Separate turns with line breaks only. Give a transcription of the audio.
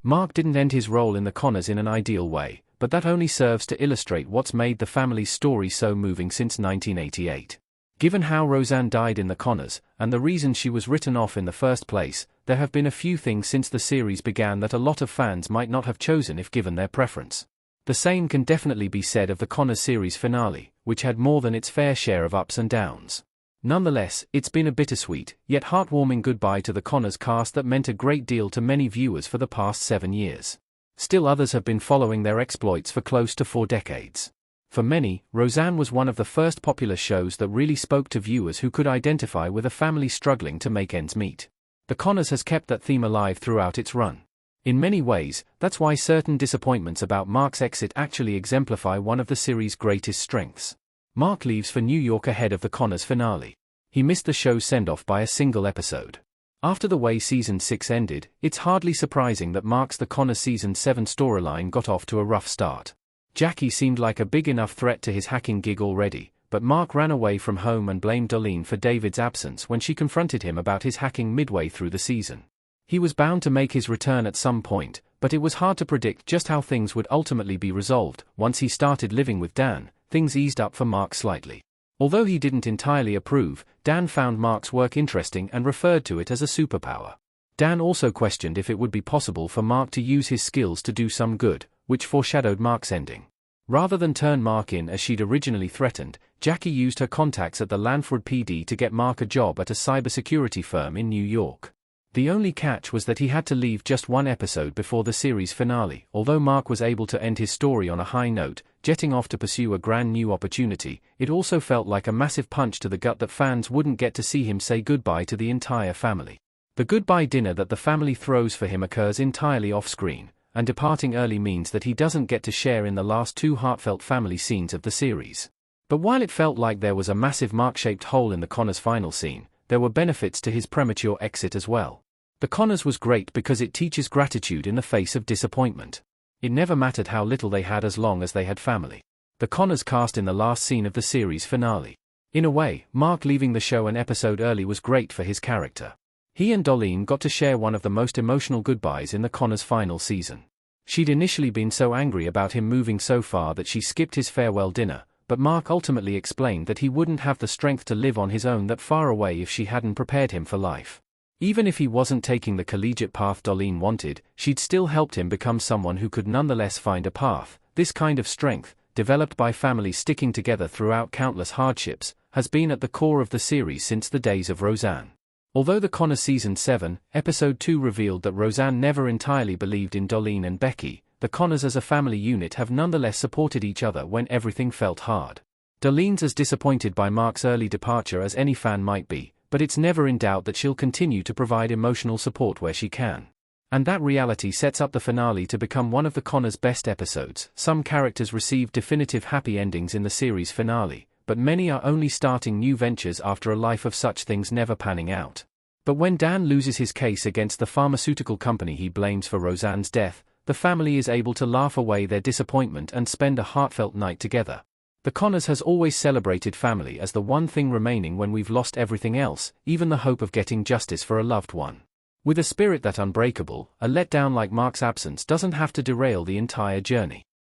Mark didn't end his role in the Connors in an ideal way, but that only serves to illustrate what's made the family's story so moving since 1988. Given how Roseanne died in the Connors, and the reason she was written off in the first place, there have been a few things since the series began that a lot of fans might not have chosen if given their preference. The same can definitely be said of the Connors series finale, which had more than its fair share of ups and downs. Nonetheless, it's been a bittersweet, yet heartwarming goodbye to the Connors cast that meant a great deal to many viewers for the past 7 years. Still others have been following their exploits for close to 4 decades. For many, Roseanne was one of the first popular shows that really spoke to viewers who could identify with a family struggling to make ends meet. The Connors has kept that theme alive throughout its run. In many ways, that's why certain disappointments about Mark's exit actually exemplify one of the series' greatest strengths. Mark leaves for New York ahead of the Connors finale. He missed the show's send-off by a single episode. After the way Season 6 ended, it's hardly surprising that Mark's The Connors Season 7 storyline got off to a rough start. Jackie seemed like a big enough threat to his hacking gig already, but Mark ran away from home and blamed Darlene for David's absence when she confronted him about his hacking midway through the season. He was bound to make his return at some point, but it was hard to predict just how things would ultimately be resolved. Once he started living with Dan, things eased up for Mark slightly. Although he didn't entirely approve, Dan found Mark's work interesting and referred to it as a superpower. Dan also questioned if it would be possible for Mark to use his skills to do some good, which foreshadowed Mark's ending. Rather than turn Mark in as she'd originally threatened, Jackie used her contacts at the Lanford PD to get Mark a job at a cybersecurity firm in New York. The only catch was that he had to leave just 1 episode before the series finale. Although Mark was able to end his story on a high note, jetting off to pursue a brand new opportunity, it also felt like a massive punch to the gut that fans wouldn't get to see him say goodbye to the entire family. The goodbye dinner that the family throws for him occurs entirely off-screen, and departing early means that he doesn't get to share in the last 2 heartfelt family scenes of the series. But while it felt like there was a massive Mark-shaped hole in the Connors' final scene, there were benefits to his premature exit as well. The Connors was great because it teaches gratitude in the face of disappointment. It never mattered how little they had as long as they had family. The Connors cast in the last scene of the series finale. In a way, Mark leaving the show an episode early was great for his character. He and Darlene got to share one of the most emotional goodbyes in the Connors' final season. She'd initially been so angry about him moving so far that she skipped his farewell dinner, but Mark ultimately explained that he wouldn't have the strength to live on his own that far away if she hadn't prepared him for life. Even if he wasn't taking the collegiate path Darlene wanted, she'd still helped him become someone who could nonetheless find a path. This kind of strength, developed by families sticking together throughout countless hardships, has been at the core of the series since the days of Roseanne. Although the Connors Season 7, Episode 2 revealed that Roseanne never entirely believed in Darlene and Becky, the Connors as a family unit have nonetheless supported each other when everything felt hard. Darlene's as disappointed by Mark's early departure as any fan might be, but it's never in doubt that she'll continue to provide emotional support where she can. And that reality sets up the finale to become one of the Connors' best episodes. Some characters receive definitive happy endings in the series finale, but many are only starting new ventures after a life of such things never panning out. But when Dan loses his case against the pharmaceutical company he blames for Roseanne's death, the family is able to laugh away their disappointment and spend a heartfelt night together. The Connors has always celebrated family as the one thing remaining when we've lost everything else, even the hope of getting justice for a loved one. With a spirit that unbreakable, a letdown like Mark's absence doesn't have to derail the entire journey.